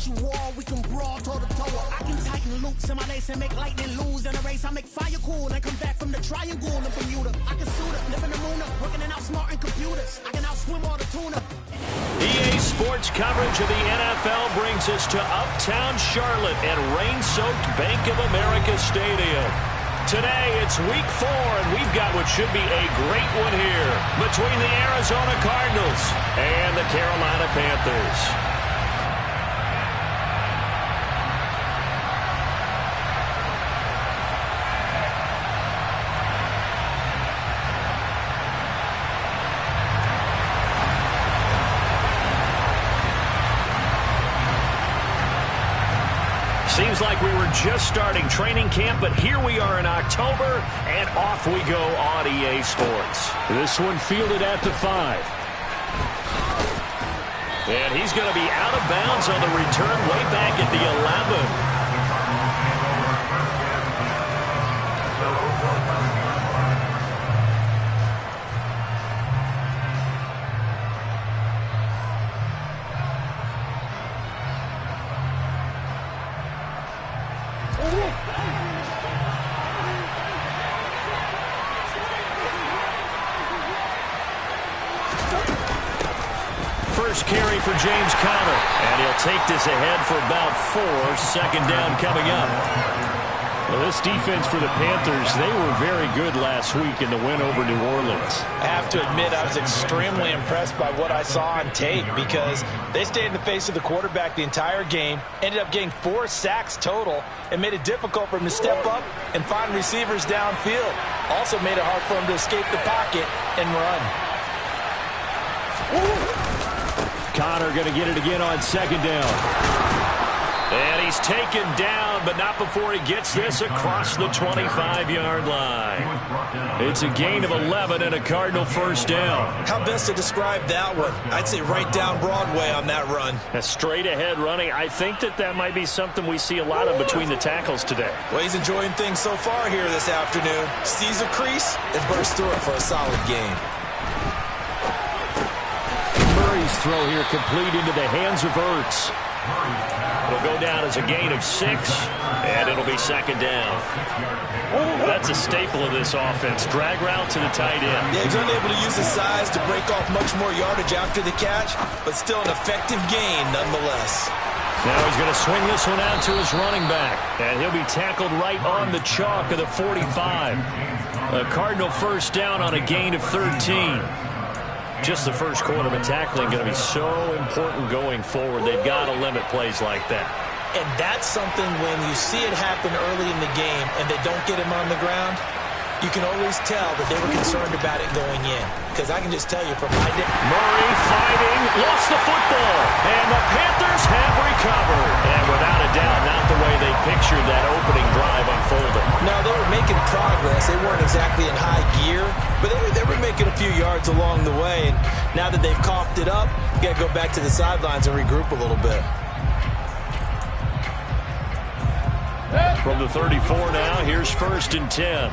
you all, we can brawl toe to toe. I can tighten loops in my lace and make lightning lose in a race. I make fire cool and come back from the triangle in Bermuda. I can suit up, live in the moon, working and outsmarting computers. I can outswim all the tuna. EA Sports coverage of the NFL brings us to Uptown Charlotte at rain-soaked Bank of America Stadium. Today, it's week 4, and we've got what should be a great one here between the Arizona Cardinals and the Carolina Panthers. Seems like we were just starting training camp, but here we are in October, and off we go on EA Sports. This one fielded at the 5. And he's going to be out of bounds on the return way back at the 11. First carry for James Conner, and he'll take this ahead for about 4. Second down coming up. Well, this defense for the Panthers, they were very good last week in the win over New Orleans. I have to admit, I was extremely impressed by what I saw on tape because they stayed in the face of the quarterback the entire game, ended up getting 4 sacks total, and made it difficult for him to step up and find receivers downfield. Also made it hard for him to escape the pocket and run. Conner going to get it again on second down. And he's taken down, but not before he gets this across the 25-yard line. It's a gain of 11 and a Cardinal first down. How best to describe that one? I'd say right down Broadway on that run. A straight-ahead running. I think that might be something we see a lot of between the tackles today. Well, he's enjoying things so far here this afternoon. Sees a crease and bursts through it for a solid game. Murray's throw here complete into the hands of Ertz. It'll go down as a gain of 6, and it'll be second down. That's a staple of this offense. Drag route to the tight end. Yeah, he's unable to use his size to break off much more yardage after the catch, but still an effective gain nonetheless. Now he's going to swing this one out to his running back, and he'll be tackled right on the chalk of the 45. A Cardinal first down on a gain of 13. Just the first quarter, but tackling going to be so important going forward. They've got to limit plays like that. And that's something when you see it happen early in the game and they don't get him on the ground, you can always tell that they were concerned about it going in. Because I can just tell you from my day. Murray fighting, lost the football, and the Panthers have recovered. And without a doubt, not the way they pictured that opening drive unfolding. No, they were making progress. They weren't exactly in high gear, but they were making a few yards along the way. And now that they've coughed it up, you got to go back to the sidelines and regroup a little bit. From the 34 now, here's 1st and 10.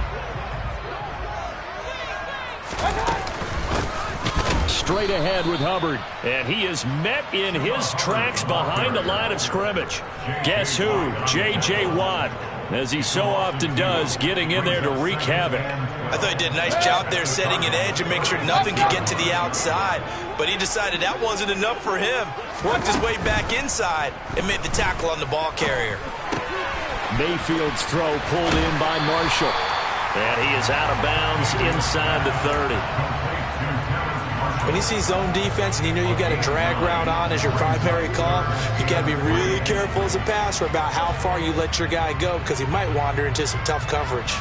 Straight ahead with Hubbard, and he is met in his tracks behind the line of scrimmage. Guess who? J.J. Watt, as he so often does, getting in there to wreak havoc. I thought he did a nice job there setting an edge and make sure nothing could get to the outside, but he decided that wasn't enough for him. Worked his way back inside and made the tackle on the ball carrier. Mayfield's throw pulled in by Marshall, and he is out of bounds inside the 30. When you see zone defense and you know you got a drag route on as your primary call, you got to be really careful as a passer about how far you let your guy go because he might wander into some tough coverage.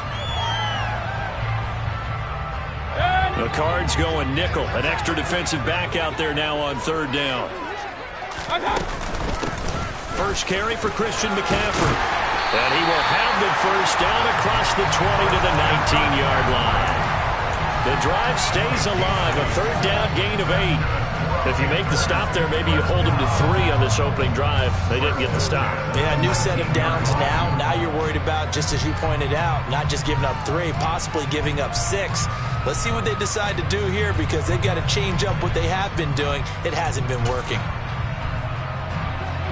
The Cards going nickel. An extra defensive back out there now on 3rd down. First carry for Christian McCaffrey. And he will have the first down across the 20 to the 19-yard line. The drive stays alive, a 3rd down gain of 8. If you make the stop there, maybe you hold them to 3 on this opening drive. They didn't get the stop. Yeah, new set of downs now. Now you're worried about, just as you pointed out, not just giving up 3, possibly giving up 6. Let's see what they decide to do here because they've got to change up what they have been doing. It hasn't been working.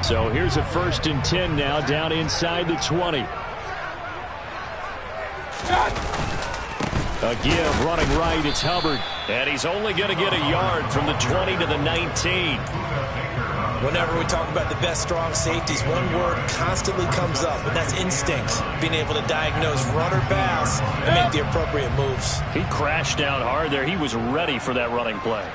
So here's a 1st and 10 now down inside the 20. A give running right. It's Hubbard. And he's only going to get a yard from the 20 to the 19. Whenever we talk about the best strong safeties, one word constantly comes up, and that's instincts. Being able to diagnose run or pass and make the appropriate moves. He crashed down hard there. He was ready for that running play.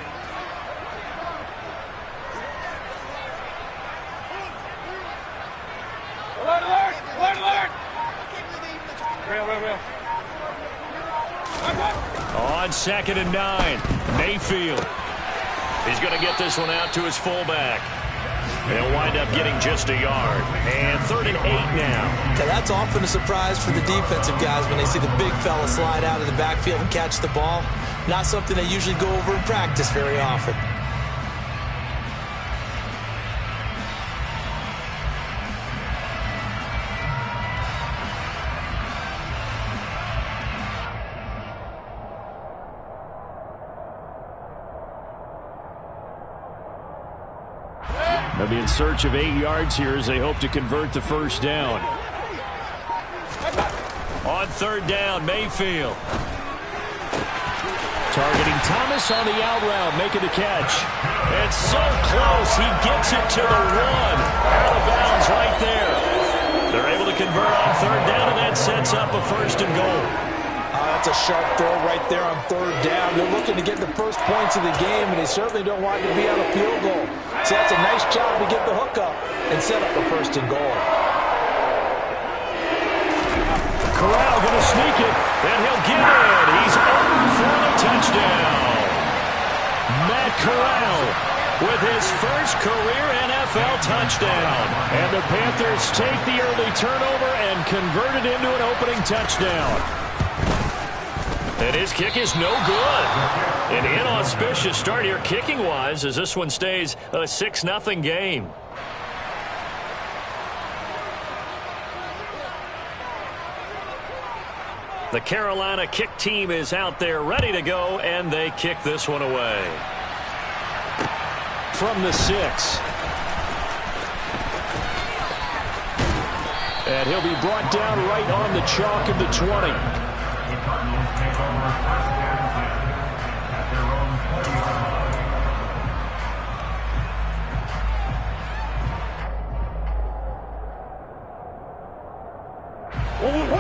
On 2nd and 9, Mayfield. He's going to get this one out to his fullback. They'll wind up getting just a yard. And 3rd and 8 now. Okay, that's often a surprise for the defensive guys when they see the big fella slide out of the backfield and catch the ball. Not something they usually go over in practice very often. They'll be in search of 8 yards here as they hope to convert the 1st down. On 3rd down, Mayfield. Targeting Thomas on the out route, making the catch. And so close, he gets it to the 1. Out of bounds right there. They're able to convert on 3rd down, and that sets up a 1st and goal. That's a sharp throw right there on 3rd down. They're looking to get the first points of the game, and they certainly don't want to be on a field goal. So that's a nice job to get the hook up and set up a 1st and goal. Corral going to sneak it, and he'll get it. He's over for the touchdown. Matt Corral with his first career NFL touchdown. And the Panthers take the early turnover and convert it into an opening touchdown. And his kick is no good. An inauspicious start here kicking-wise as this one stays a 6-0 game. The Carolina kick team is out there ready to go, and they kick this one away. From the 6. And he'll be brought down right on the chalk of the 20.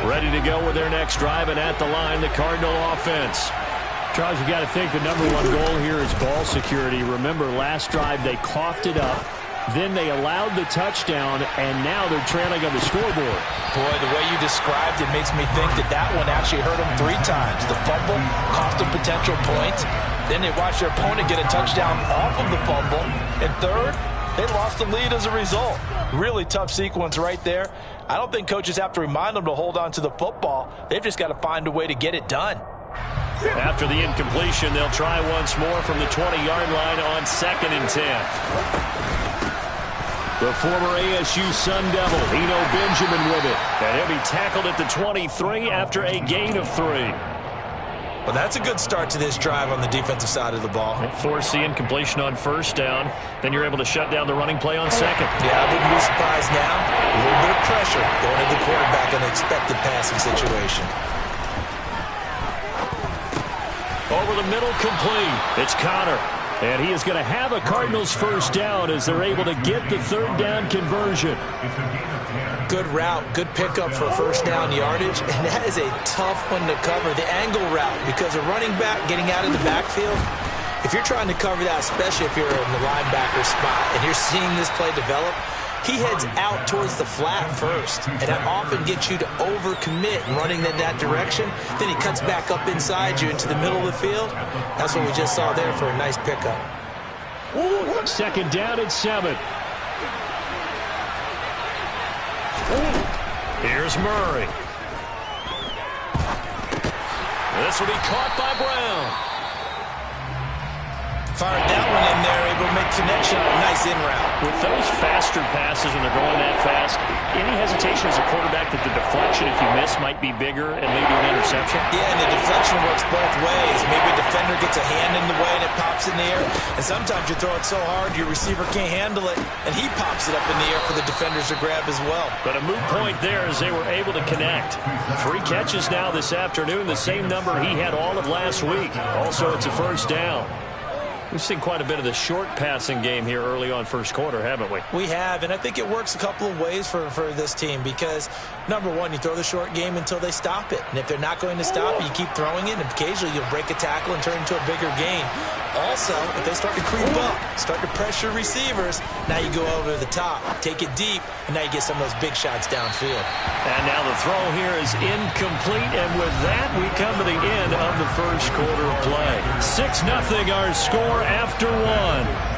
Ready to go with their next drive, and at the line, the Cardinal offense. Charles, you got to think the #1 goal here is ball security. Remember, last drive they coughed it up, then they allowed the touchdown, and now they're trailing on the scoreboard. Boy, the way you described it makes me think that one actually hurt them 3 times. The fumble cost them potential points. Then they watched their opponent get a touchdown off of the fumble. And 3rd, they lost the lead as a result. Really tough sequence right there. I don't think coaches have to remind them to hold on to the football. They've just got to find a way to get it done. After the incompletion, they'll try once more from the 20-yard line on 2nd and 10. The former ASU Sun Devil, Eno Benjamin with it. And he'll be tackled at the 23 after a gain of 3. Well, that's a good start to this drive on the defensive side of the ball. Force the incompletion on 1st down. Then you're able to shut down the running play on 2nd. Yeah, I wouldn't be surprised now. A little bit of pressure going to the quarterback in an expected passing situation. Over the middle, complete. It's Connor. And he is going to have a Cardinals 1st down as they're able to get the 3rd down conversion. Good route, good pickup for 1st down yardage, and that is a tough one to cover, the angle route, because a running back getting out of the backfield, if you're trying to cover that, especially if you're in the linebacker spot and you're seeing this play develop, he heads out towards the flat first, and that often gets you to overcommit running in that direction. Then he cuts back up inside you into the middle of the field. That's what we just saw there for a nice pickup. 2nd down and 7. Here's Murray. This will be caught by Brown. Fired that one in there, able to make connection on a nice in route. With those faster passes when they're going that fast, any hesitation as a quarterback that the deflection, if you miss, might be bigger and maybe an interception? Yeah, and the deflection works both ways. Maybe a defender gets a hand in the way and it pops in the air. And sometimes you throw it so hard your receiver can't handle it, and he pops it up in the air for the defenders to grab as well. But a moot point there as they were able to connect. 3 catches now this afternoon, the same number he had all of last week. Also, it's a first down. We've seen quite a bit of the short passing game here early on first quarter, haven't we? We have, and I think it works a couple of ways for this team because, number one, you throw the short game until they stop it. And if they're not going to stop it, you keep throwing it, and occasionally you'll break a tackle and turn into a bigger gain. Also, if they start to creep up, start to pressure receivers, now you go over the top, take it deep, and now you get some of those big shots downfield. And now the throw here is incomplete, and with that, we come to the end of the first quarter of play. 6-0 our score after 1.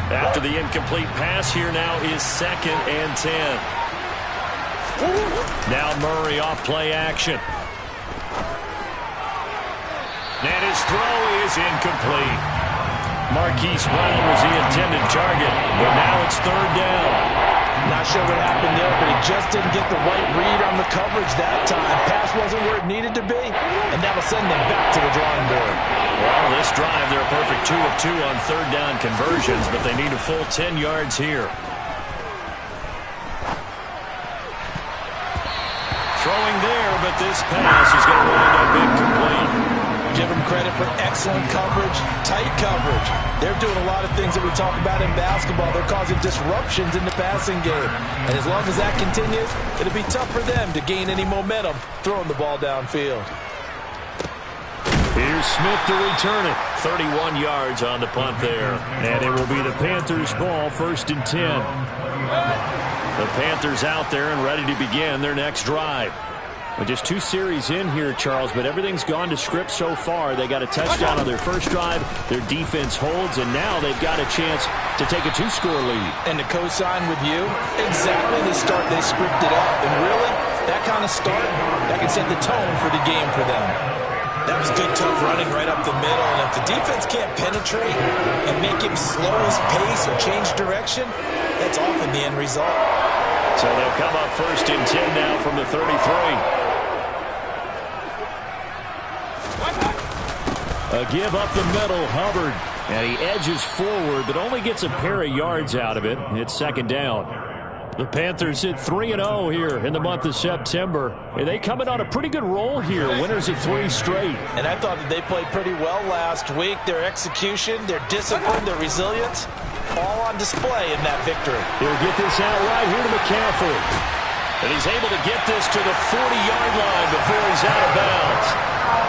After the incomplete pass, here now is 2nd and 10. Now Murray off play action. And his throw is incomplete. Marquise Brown was the intended target, but now it's 3rd down. Not sure what happened there, but he just didn't get the right read on the coverage that time. Pass wasn't where it needed to be, and that'll send them back to the drawing board. Well, this drive, they're a perfect 2 of 2 on 3rd down conversions, but they need a full 10 yards here. Throwing there, but this pass is going to wind up incomplete. Give them credit for excellent coverage, tight coverage. They're doing a lot of things that we talk about in basketball. They're causing disruptions in the passing game. And as long as that continues, it'll be tough for them to gain any momentum throwing the ball downfield. Here's Smith to return it. 31 yards on the punt there. And it will be the Panthers' ball, 1st and 10. The Panthers out there and ready to begin their next drive. Well, just 2 series in here, Charles, but everything's gone to script so far. They got a touchdown on their first drive. Their defense holds, and now they've got a chance to take a 2-score lead. And to co-sign with you, exactly the start they scripted up. And really, that kind of start, that can set the tone for the game for them. That was good, tough running right up the middle. And if the defense can't penetrate and make him slow his pace or change direction, that's often the end result. So they'll come up 1st and 10 now from the 33. A give up the middle, Hubbard. And he edges forward, but only gets a pair of yards out of it. It's 2nd down. The Panthers hit 3-0 here in the month of September. And they come in on a pretty good roll here. Winners of 3 straight. And I thought that they played pretty well last week. Their execution, their discipline, their resilience, all on display in that victory. He'll get this out right here to McCaffrey. And he's able to get this to the 40-yard line before he's out of bounds.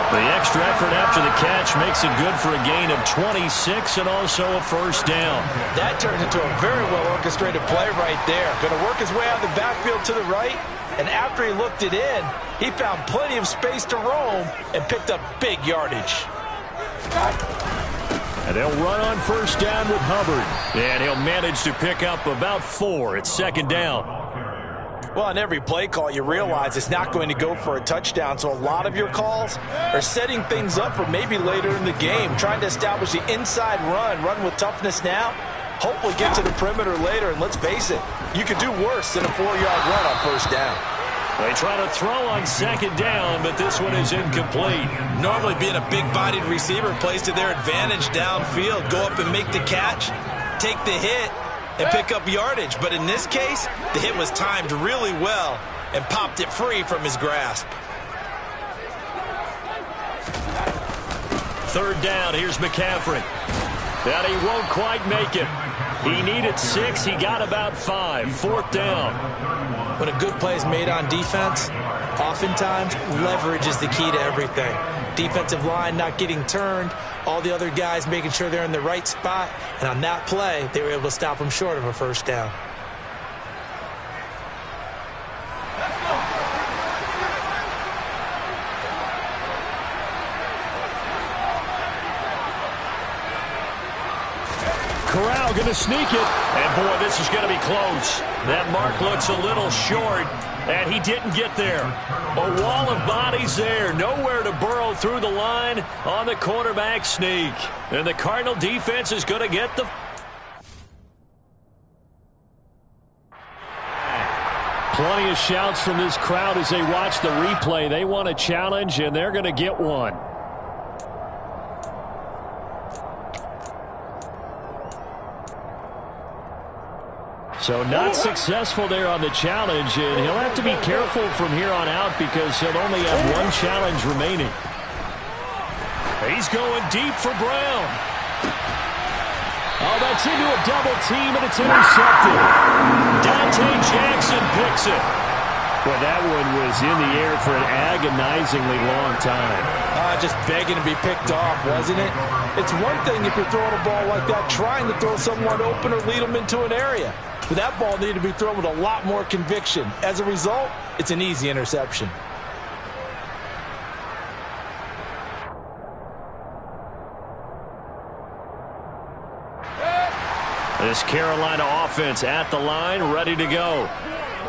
The extra effort after the catch makes it good for a gain of 26 and also a 1st down. That turned into a very well-orchestrated play right there. Going to work his way out of the backfield to the right, and after he looked it in, he found plenty of space to roam and picked up big yardage. And they'll run on 1st down with Hubbard. And he'll manage to pick up about 4. It's 2nd down. Well, on every play call, you realize it's not going to go for a touchdown, so a lot of your calls are setting things up for maybe later in the game, trying to establish the inside run with toughness now, hopefully get to the perimeter later, and let's face it, you could do worse than a 4-yard run on 1st down. They try to throw on 2nd down, but this one is incomplete. Normally being a big-bodied receiver plays to their advantage downfield, go up and make the catch, take the hit, and pick up yardage. But in this case, the hit was timed really well and popped it free from his grasp. 3rd down, here's McCaffrey. That he won't quite make it. He needed 6, he got about 5. 4th down. When a good play is made on defense, Oftentimes, leverage is the key to everything. Defensive line not getting turned, all the other guys making sure they're in the right spot, and on that play, they were able to stop them short of a first down. Corral going to sneak it. And, boy, this is going to be close. That mark looks a little short, and he didn't get there. A wall of bodies there. Nowhere to burrow through the line on the quarterback sneak. And the Cardinal defense is going to get the... Plenty of shouts from this crowd as they watch the replay. They want a challenge, and they're going to get one. So not successful there on the challenge, and he'll have to be careful from here on out because he'll only have one challenge remaining. He's going deep for Brown. Oh, that's into a double team, and it's intercepted. Dante Jackson picks it. Well, that one was in the air for an agonizingly long time. Just begging to be picked off, wasn't it? It's one thing if you're throwing a ball like that, trying to throw someone open or lead them into an area. But that ball needed to be thrown with a lot more conviction. As a result, it's an easy interception. This Carolina offense at the line, ready to go.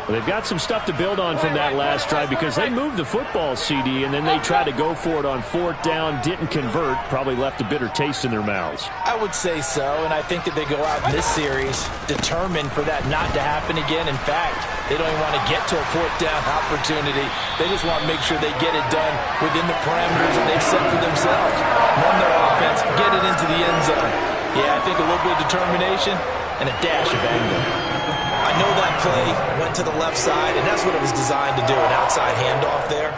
Well, they've got some stuff to build on from that last drive because they moved the football, CD, and then they tried to go for it on fourth down, didn't convert, probably left a bitter taste in their mouths. I would say so, and I think that they go out in this series determined for that not to happen again. In fact, they don't even want to get to a fourth down opportunity. They just want to make sure they get it done within the parameters that they've set for themselves. Run their offense, get it into the end zone. Yeah, I think a little bit of determination and a dash of anger. I know that play went to the left side, and that's what it was designed to do, an outside handoff there.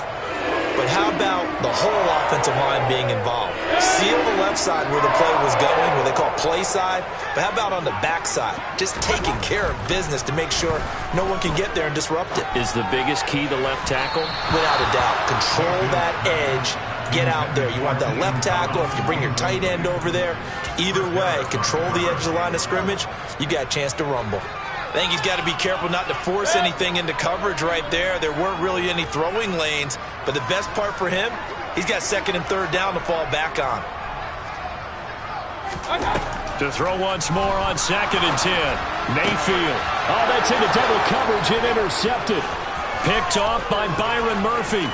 But how about the whole offensive line being involved? Seal the left side where the play was going, what they call play side, but how about on the back side? Just taking care of business to make sure no one can get there and disrupt it. Is the biggest key the left tackle? Without a doubt. Control that edge. Get out there. You want that left tackle. If you bring your tight end over there, either way, control the edge of the line of scrimmage, you got a chance to rumble. I think he's got to be careful not to force anything into coverage right there. There weren't really any throwing lanes, but the best part for him, he's got second and third down to fall back on. To throw once more on 2nd and 10. Mayfield. Oh, that's into double coverage and intercepted. Picked off by Byron Murphy.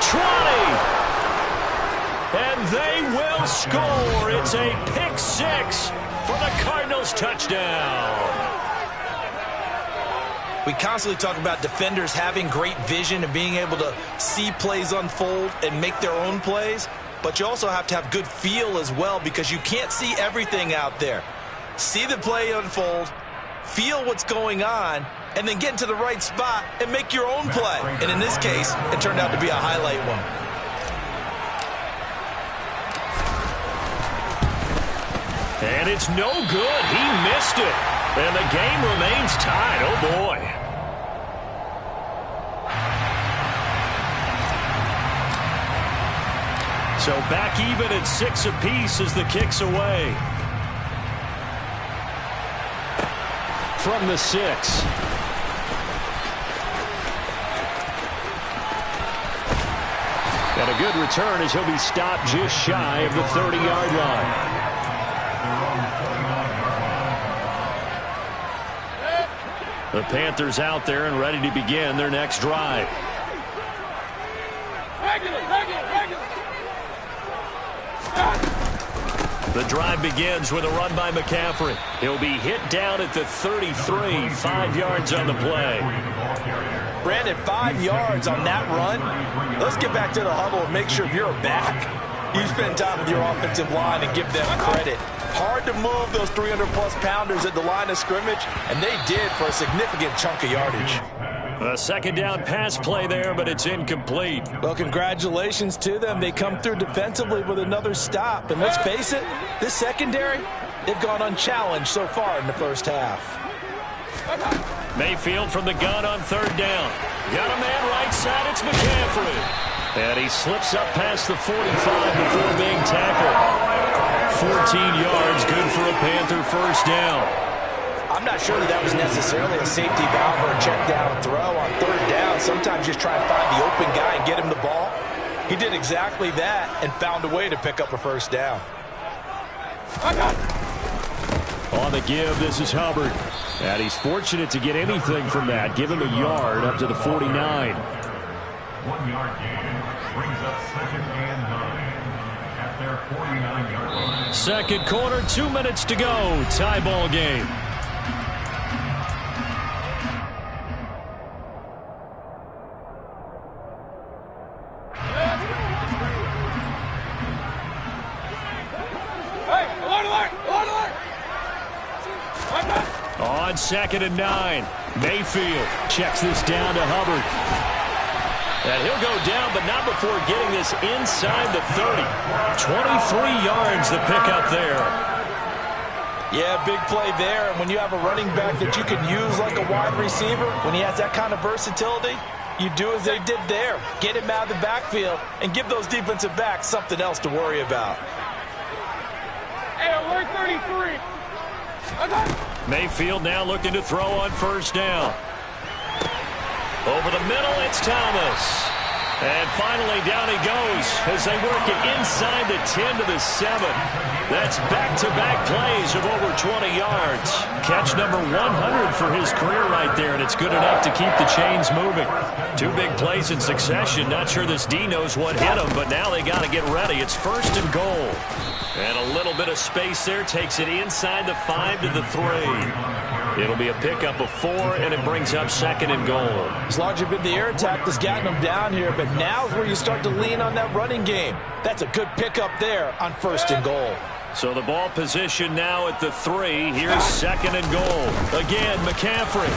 20. And they will score. It's a pick six for the Cardinals touchdown. We constantly talk about defenders having great vision and being able to see plays unfold and make their own plays, but you also have to have good feel as well because you can't see everything out there. See the play unfold, feel what's going on, and then get into the right spot and make your own play. And in this case, it turned out to be a highlight one. And it's no good. He missed it. And the game remains tied. Oh, boy. So back even at 6 apiece as the kick's away. From the 6. And a good return as he'll be stopped just shy of the 30-yard line. The Panthers out there and ready to begin their next drive. The drive begins with a run by McCaffrey. He'll be hit down at the 33, 5 yards on the play. Brandon, 5 yards on that run. Let's get back to the huddle and make sure you're back. You spend time with your offensive line and give them credit. Hard to move those 300-plus pounders at the line of scrimmage, and they did for a significant chunk of yardage. A second down pass play there, but it's incomplete. Well, congratulations to them. They come through defensively with another stop. And let's face it, this secondary, they've gone unchallenged so far in the first half. Mayfield from the gun on third down. Got a man right side. It's McCaffrey. And he slips up past the 45 before being tackled. 14 yards, good for a Panther first down. I'm not sure that was necessarily a safety valve or a check down throw on third down. Sometimes you just try and find the open guy and get him the ball. He did exactly that and found a way to pick up a first down. On the give, this is Hubbard. And he's fortunate to get anything from that. Give him a yard up to the 49. 1 yard gain brings up 2nd and 9 at their 49-yard line. Second quarter, 2 minutes to go. Tie ball game. On 2nd and 9. Mayfield checks this down to Hubbard. And he'll go down, but not before getting this inside the 30. 23 yards the pickup there. Yeah, big play there. And when you have a running back that you can use like a wide receiver, when he has that kind of versatility, you do as they did there. Get him out of the backfield and give those defensive backs something else to worry about. Hey, alert 33. Mayfield now looking to throw on first down. Over the middle, it's Thomas. And finally, down he goes as they work it inside the 10 to the 7. That's back-to-back plays of over 20 yards. Catch number 100 for his career right there, and it's good enough to keep the chains moving. 2 big plays in succession. Not sure this D knows what hit him, but now they got to get ready. It's 1st and goal. And a little bit of space there takes it inside the 5 to the 3. It'll be a pickup of 4, and it brings up 2nd and goal. As larger been the air attack that's gotten them down here, but now's where you start to lean on that running game. That's a good pickup there on 1st and goal. So the ball position now at the 3. Here's 2nd and goal. Again, McCaffrey.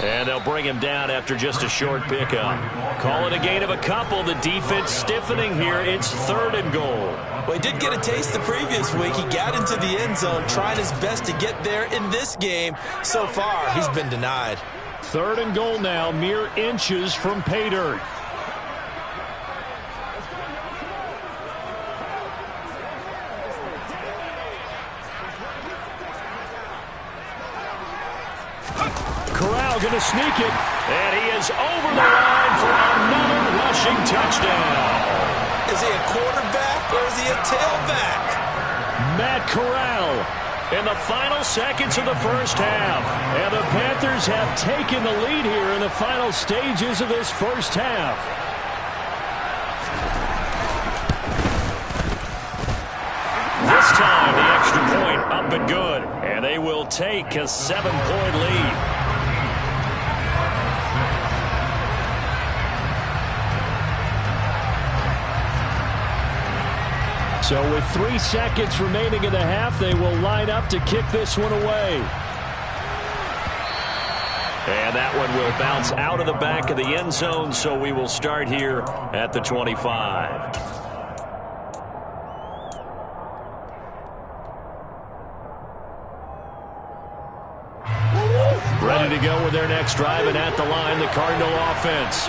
And they'll bring him down after just a short pickup. Call it a gain of a couple. The defense stiffening here. It's 3rd and goal. Well, he did get a taste the previous week. He got into the end zone, trying his best to get there in this game. So far, he's been denied. 3rd and goal now, mere inches from pay dirt. Corral going to sneak it, and he is over the line for another rushing touchdown. Is he a quarterback or is he a tailback? Matt Corral in the final seconds of the first half. And the Panthers have taken the lead here in the final stages of this first half. This time, the extra point up and good. And they will take a 7-point lead. So with 3 seconds remaining in the half, they will line up to kick this one away. And that one will bounce out of the back of the end zone, so we will start here at the 25. Ready to go with their next drive, and at the line, the Cardinal offense.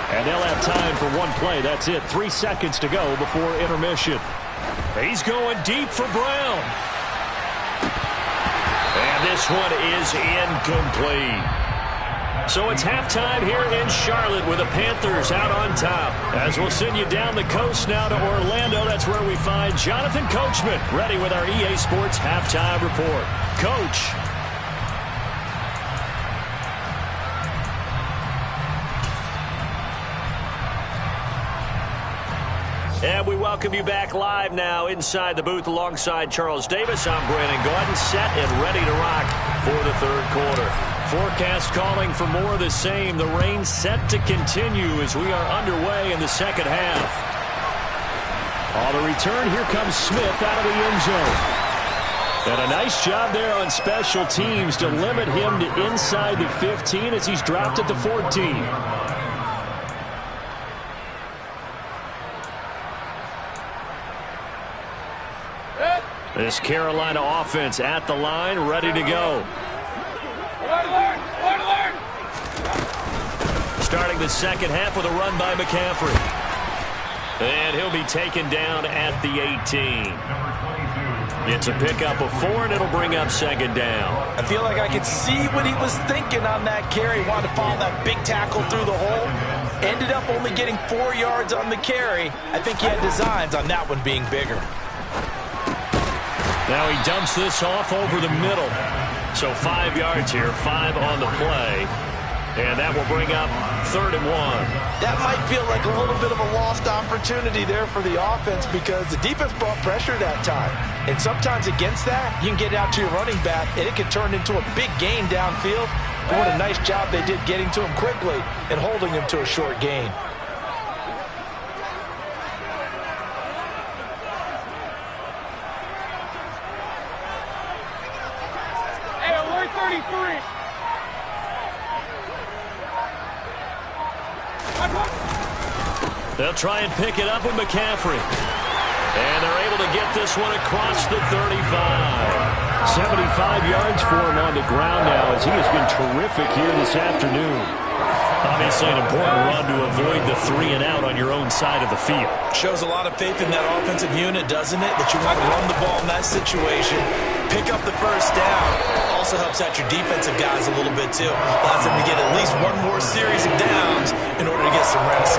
And they'll have time for one play. That's it. 3 seconds to go before intermission. He's going deep for Brown. And this one is incomplete. So it's halftime here in Charlotte with the Panthers out on top. As we'll send you down the coast now to Orlando, that's where we find Jonathan Coachman ready with our EA Sports halftime report. Coach. And we welcome you back live now inside the booth alongside Charles Davis. I'm Brandon Gordon, set and ready to rock for the 3rd quarter. Forecast calling for more of the same. The rain set to continue as we are underway in the 2nd half. On the return, here comes Smith out of the end zone. And a nice job there on special teams to limit him to inside the 15 as he's dropped at the 14. This Carolina offense at the line, ready to go. starting the second half with a run by McCaffrey. And he'll be taken down at the 18. It's a pickup of 4, and it'll bring up second down. I feel like I could see what he was thinking on that carry. Wanted to follow that big tackle through the hole. Ended up only getting 4 yards on the carry. I think he had designs on that one being bigger. Now he dumps this off over the middle. So 5 yards here, 5 on the play. And that will bring up 3rd and 1. That might feel like a little bit of a lost opportunity there for the offense because the defense brought pressure that time. And sometimes against that, you can get out to your running back, and it can turn into a big gain downfield. But what a nice job they did getting to him quickly and holding him to a short gain. Hey, alert 33. They'll try and pick it up with McCaffrey. And they're able to get this one across the 35. 75 yards for him on the ground now as he has been terrific here this afternoon. Obviously an important run to avoid the 3 and out on your own side of the field. Shows a lot of faith in that offensive unit, doesn't it? That you want to run the ball in that situation. Pick up the first down. Also helps out your defensive guys a little bit too. Allows them to get at least one more series of downs in order to get some rest.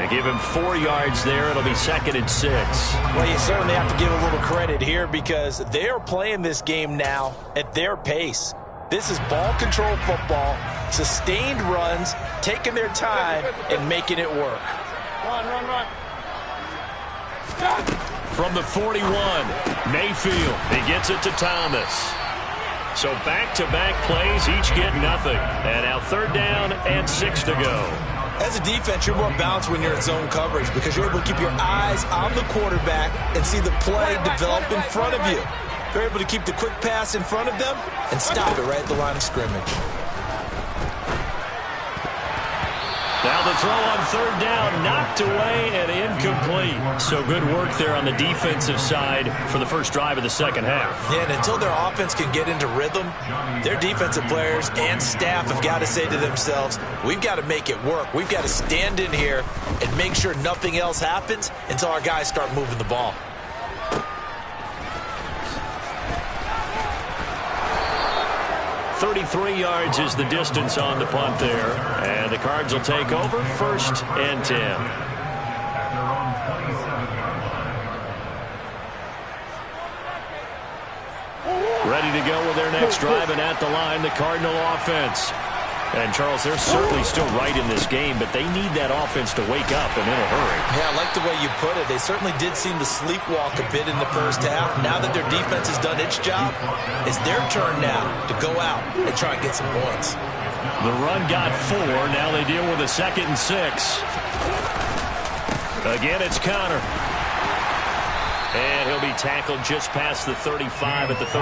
Give him 4 yards there. It'll be 2nd and 6. Well, you certainly have to give a little credit here because they are playing this game now at their pace. This is ball control football, sustained runs, taking their time, and making it work. Run. From the 41, Mayfield. He gets it to Thomas. So back-to-back plays, each get nothing. And now 3rd down and 6 to go. As a defense, you're more balanced when you're in zone coverage because you're able to keep your eyes on the quarterback and see the play develop in front of you. They're able to keep the quick pass in front of them and stop it right at the line of scrimmage. Now the throw on 3rd down, knocked away and incomplete. So good work there on the defensive side for the first drive of the second half. Yeah, and until their offense can get into rhythm, their defensive players and staff have got to say to themselves, we've got to make it work. We've got to stand in here and make sure nothing else happens until our guys start moving the ball. .33 yards is the distance on the punt there. And the Cards will take over 1st and 10. Ready to go with their next drive, and at the line, the Cardinal offense. And, Charles, they're certainly still right in this game, but they need that offense to wake up and in a hurry. Yeah, I like the way you put it. They certainly did seem to sleepwalk a bit in the first half. Now that their defense has done its job, it's their turn now to go out and try and get some points. The run got 4. Now they deal with a 2nd and 6. Again, it's Connor. And he'll be tackled just past the 35 at the 36.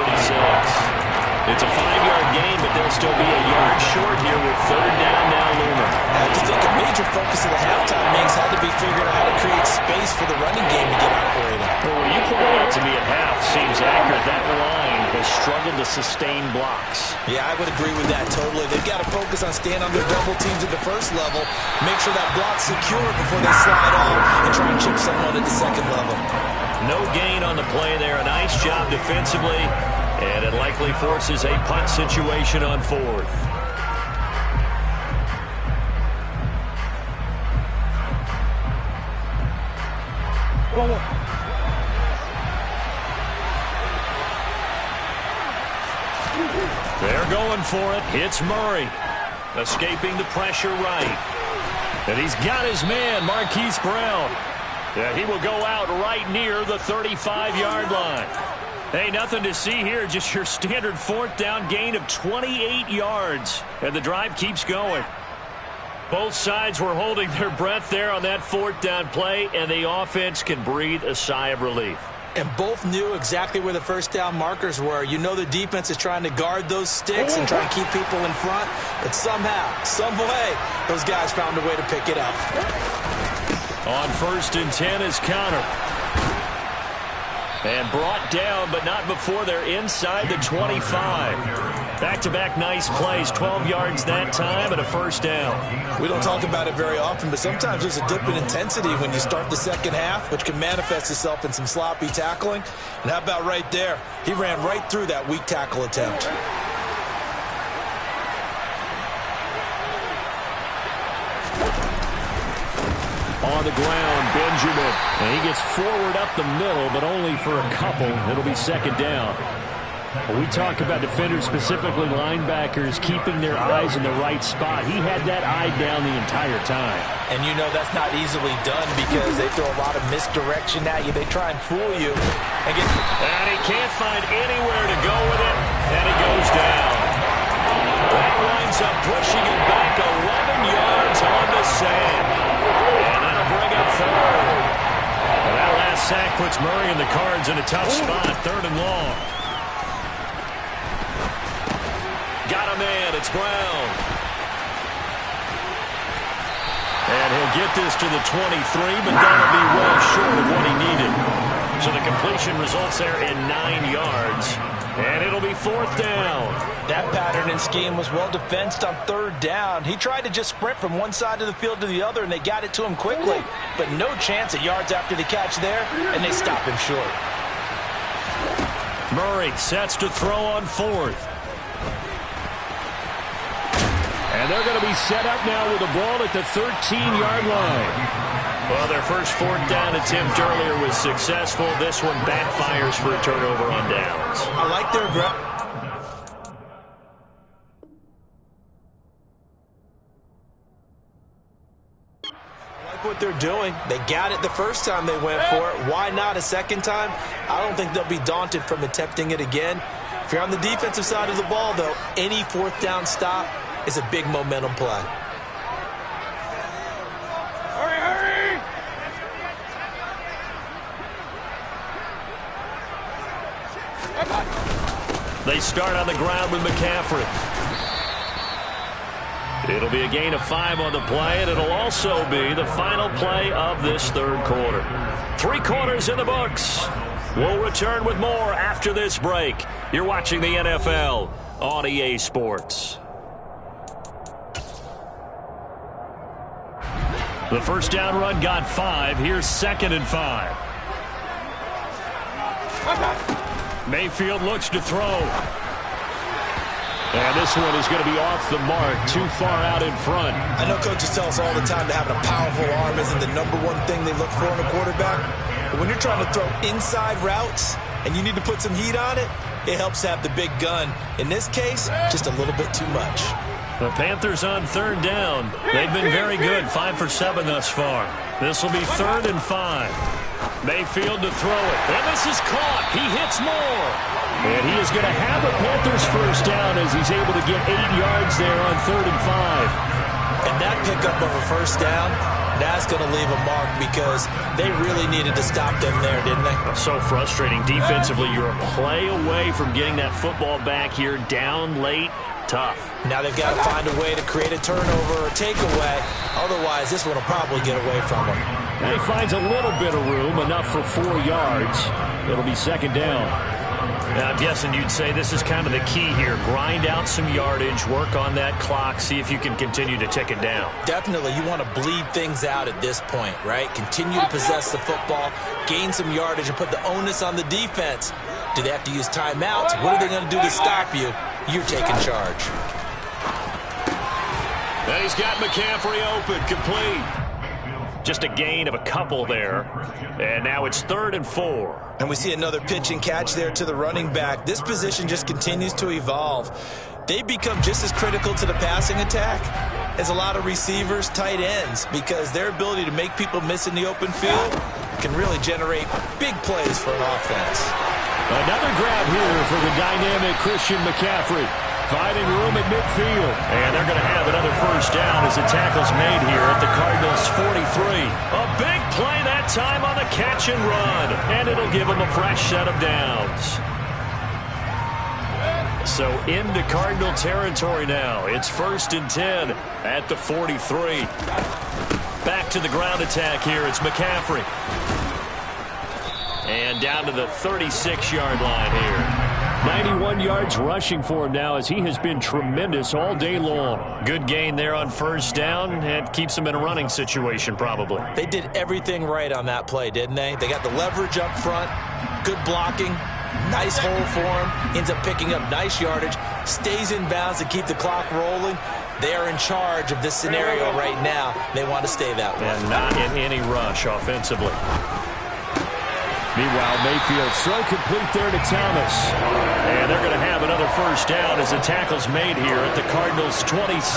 It's a 5-yard gain, but they'll still be a yard short here with 3rd down now looming. I just think a major focus of the halftime meetings had to be figuring out how to create space for the running game to get operating. Well, what you pointed out to me at half seems accurate. That line has struggled to sustain blocks. Yeah, I would agree with that totally. They've got to focus on staying on their double teams at the first level, make sure that block's secure before they slide off and try and chip someone at the second level. No gain on the play there. A nice job defensively. And it likely forces a punt situation on 4th. They're going for it. It's Murray. Escaping the pressure right. And he's got his man, Marquise Brown. Yeah, he will go out right near the 35-yard line. Hey, nothing to see here, just your standard 4th down gain of 28 yards. And the drive keeps going. Both sides were holding their breath there on that 4th down play, and the offense can breathe a sigh of relief. And both knew exactly where the first down markers were. You know the defense is trying to guard those sticks and try and keep people in front. But somehow, some way, those guys found a way to pick it up. On 1st and 10 is Connor. And brought down, but not before they're inside the 25. Back-to-back nice plays, 12 yards that time and a first down. We don't talk about it very often, but sometimes there's a dip in intensity when you start the second half, which can manifest itself in some sloppy tackling. And how about right there? He ran right through that weak tackle attempt. On the ground, Benjamin. And he gets forward up the middle, but only for a couple. It'll be second down. When we talk about defenders, specifically linebackers, keeping their eyes in the right spot, he had that eye down the entire time. And you know that's not easily done because they throw a lot of misdirection at you. They try and fool you. And he can't find anywhere to go with it, and he goes down. That winds up pushing him back 11 yards on the sand. And that'll bring up third. And that last sack puts Murray and the Cards in a tough spot, third and long. Got a man, it's Brown. And he'll get this to the 23, but that'll be well short of what he needed. So the completion results there in 9 yards. And it'll be fourth down. That pattern and scheme was well defensed on third down. He tried to just sprint from one side of the field to the other, and they got it to him quickly. But no chance at yards after the catch there, and they stop him short. Murray sets to throw on fourth. And they're going to be set up now with the ball at the 13-yard line. Well, their first fourth down attempt earlier was successful. This one backfires for a turnover on downs. I like their what they're doing. They got it the first time they went for it. Why not a second time? I don't think they'll be daunted from attempting it again. If you're on the defensive side of the ball, though, any fourth down stop is a big momentum play. Hurry, hurry! They start on the ground with McCaffrey. It'll be a gain of 5 on the play, and it'll also be the final play of this third quarter. 3 quarters in the books. We'll return with more after this break. You're watching the NFL on EA Sports. The first down run got 5. Here's 2nd and 5. Mayfield looks to throw. And this one is going to be off the mark, too far out in front. I know coaches tell us all the time that having a powerful arm isn't the #1 thing they look for in a quarterback. But when you're trying to throw inside routes and you need to put some heat on it, it helps to have the big gun. In this case, just a little bit too much. The Panthers on third down. They've been very good, 5 for 7 thus far. This will be 3rd and 5. Mayfield to throw it. And this is caught. He hits more. And he is going to have a Panthers first down as he's able to get 8 yards there on 3rd and 5. And that pickup of a first down, that's going to leave a mark because they really needed to stop them there, didn't they? So frustrating. Defensively, you're a play away from getting that football back here down late. Tough. Now they've got to find a way to create a turnover or takeaway. Otherwise, this one will probably get away from him. And he finds a little bit of room, enough for 4 yards. It'll be 2nd down. Now, I'm guessing you'd say this is kind of the key here. Grind out some yardage, work on that clock, see if you can continue to tick it down. Definitely. You want to bleed things out at this point, right? Continue to possess the football, gain some yardage, and put the onus on the defense. Do they have to use timeouts? What are they going to do to stop you? You're taking charge. And he's got McCaffrey open, complete. Just a gain of a couple there. And now it's 3rd and 4. And we see another pitch and catch there to the running back. This position just continues to evolve. They become just as critical to the passing attack as a lot of receivers, tight ends, because their ability to make people miss in the open field can really generate big plays for an offense. Another grab here for the dynamic Christian McCaffrey. Finding room at midfield. And they're going to have another first down as the tackle's made here at the Cardinals' 43. A big play that time on the catch and run. And it'll give them a fresh set of downs. So into Cardinal territory now. It's 1st and 10 at the 43. Back to the ground attack here. It's McCaffrey. And down to the 36-yard line here. 91 yards rushing for him now as he has been tremendous all day long. Good gain there on first down and keeps him in a running situation probably. They did everything right on that play, didn't they? They got the leverage up front, good blocking, nice hole for him, ends up picking up nice yardage, stays in bounds to keep the clock rolling. They are in charge of this scenario right now. They want to stay that way. And not in any rush offensively. Meanwhile, Mayfield so complete there to Thomas. And they're going to have another first down as the tackle's made here at the Cardinals' 26.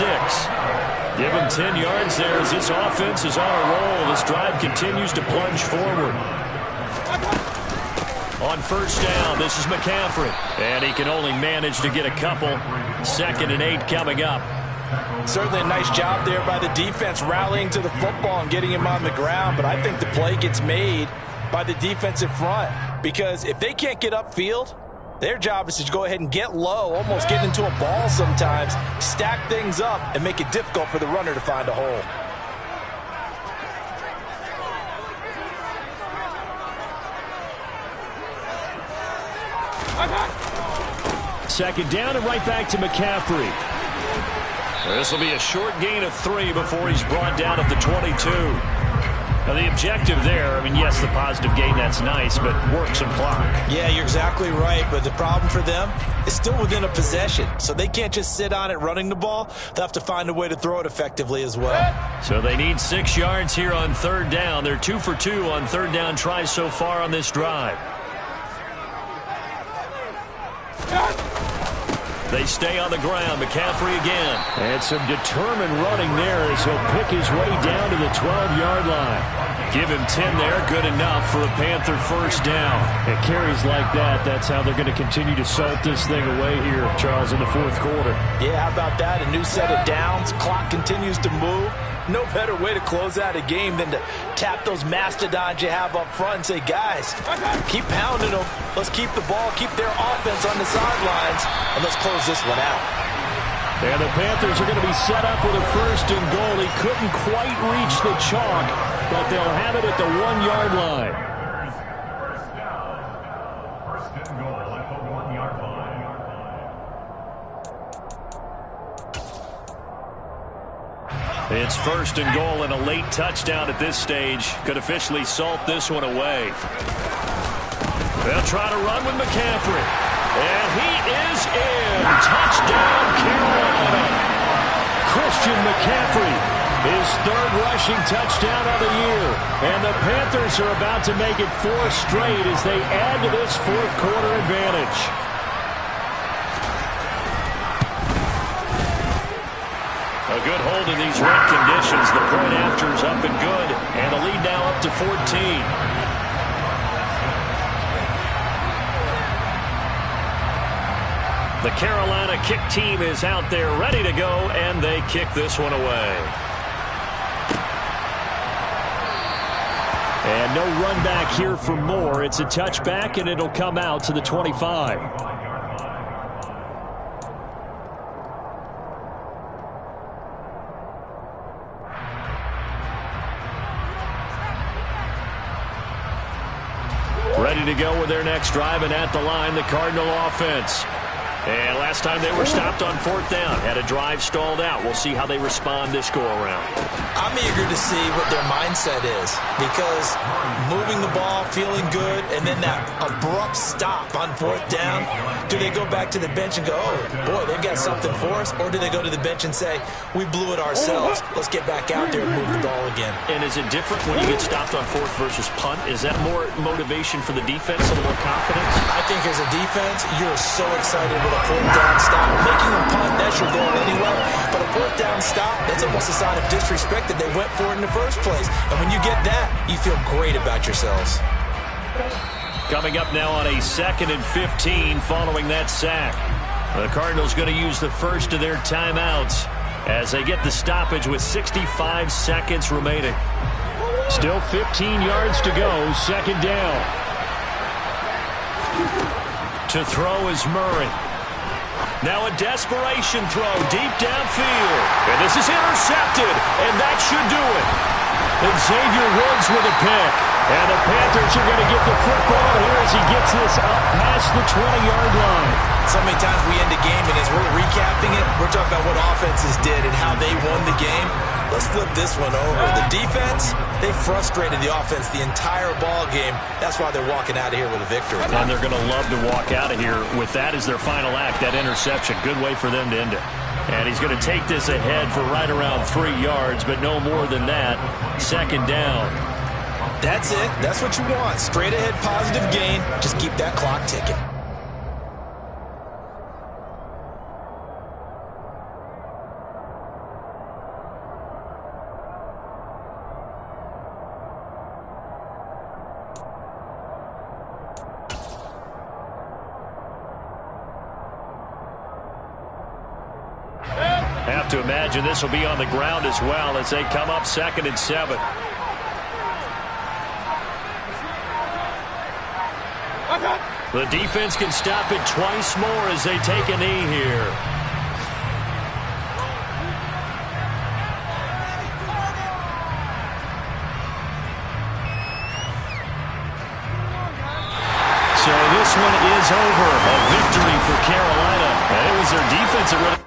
Give him 10 yards there as this offense is on a roll. This drive continues to plunge forward. On first down, this is McCaffrey. And he can only manage to get a couple. 2nd and 8 coming up. Certainly a nice job there by the defense rallying to the football and getting him on the ground. But I think the play gets made by the defensive front, because if they can't get upfield, their job is to go ahead and get low, almost get into a ball sometimes, stack things up, and make it difficult for the runner to find a hole. Second down and right back to McCaffrey. This will be a short gain of 3 before he's brought down at the 22. Now, the objective there, I mean, yes, the positive gain, that's nice, but work some clock. Yeah, you're exactly right, but the problem for them is still within a possession, so they can't just sit on it running the ball. They'll have to find a way to throw it effectively as well. So they need 6 yards here on third down. They're 2 for 2 on third down tries so far on this drive. They stay on the ground. McCaffrey again. And some determined running there as he'll pick his way down to the 12-yard line. Give him 10 there. Good enough for a Panther first down. It carries like that. That's how they're going to continue to salt this thing away here, Charles, in the fourth quarter. Yeah, how about that? A new set of downs. Clock continues to move. No better way to close out a game than to tap those mastodons you have up front and say, guys, keep pounding them. Let's keep the ball, keep their offense on the sidelines, and let's close this one out. And the Panthers are going to be set up with a first and goal. He couldn't quite reach the chalk, but they'll have it at the 1-yard line. First down. First and goal at the 1-yard line. It's first and goal and a late touchdown at this stage. Could officially salt this one away. They'll try to run with McCaffrey. And he is in. Touchdown, Carolina. Christian McCaffrey, his 3rd rushing touchdown of the year. And the Panthers are about to make it 4 straight as they add to this fourth quarter advantage. A good hold in these wet conditions. The point after is up and good. And the lead now up to 14. The Carolina kick team is out there ready to go, and they kick this one away. And no run back here for more. It's a touchback, and it'll come out to the 25. Ready to go with their next drive, and at the line, the Cardinal offense. And last time they were stopped on fourth down, had a drive stalled out. We'll see how they respond this go-around. I'm eager to see what their mindset is, because moving the ball, feeling good, and then that abrupt stop on fourth down, do they go back to the bench and go, oh, boy, they've got something for us, or do they go to the bench and say, we blew it ourselves, let's get back out there and move the ball again? And is it different when you get stopped on fourth versus punt? Is that more motivation for the defense, a little more confidence? I think as a defense, you're so excited with a fourth down stop. Making them punt, that's your goal anyway. But a fourth down stop, that's almost a sign of disrespect that they went for it in the first place. And when you get that, you feel great about yourselves. Coming up now on a 2nd and 15 following that sack. The Cardinals going to use the first of their timeouts as they get the stoppage with 65 seconds remaining. Still 15 yards to go, second down. To throw is Murray. Now a desperation throw deep downfield. And this is intercepted, and that should do it. And Xavier Woods with a pick. And the Panthers are going to get the football here as he gets this up past the 20-yard line. So many times we end a game, and as we're recapping it, we're talking about what offenses did and how they won the game. Let's flip this one over. The defense, they frustrated the offense the entire ball game. That's why they're walking out of here with a victory. And they're going to love to walk out of here with that as their final act, that interception. Good way for them to end it. And he's going to take this ahead for right around 3 yards, but no more than that. Second down. That's it. That's what you want. Straight ahead positive gain. Just keep that clock ticking. Have to imagine this will be on the ground as well as they come up 2nd and 7. The defense can stop it twice more as they take a knee here. So this one is over. A victory for Carolina. And it was their defense that really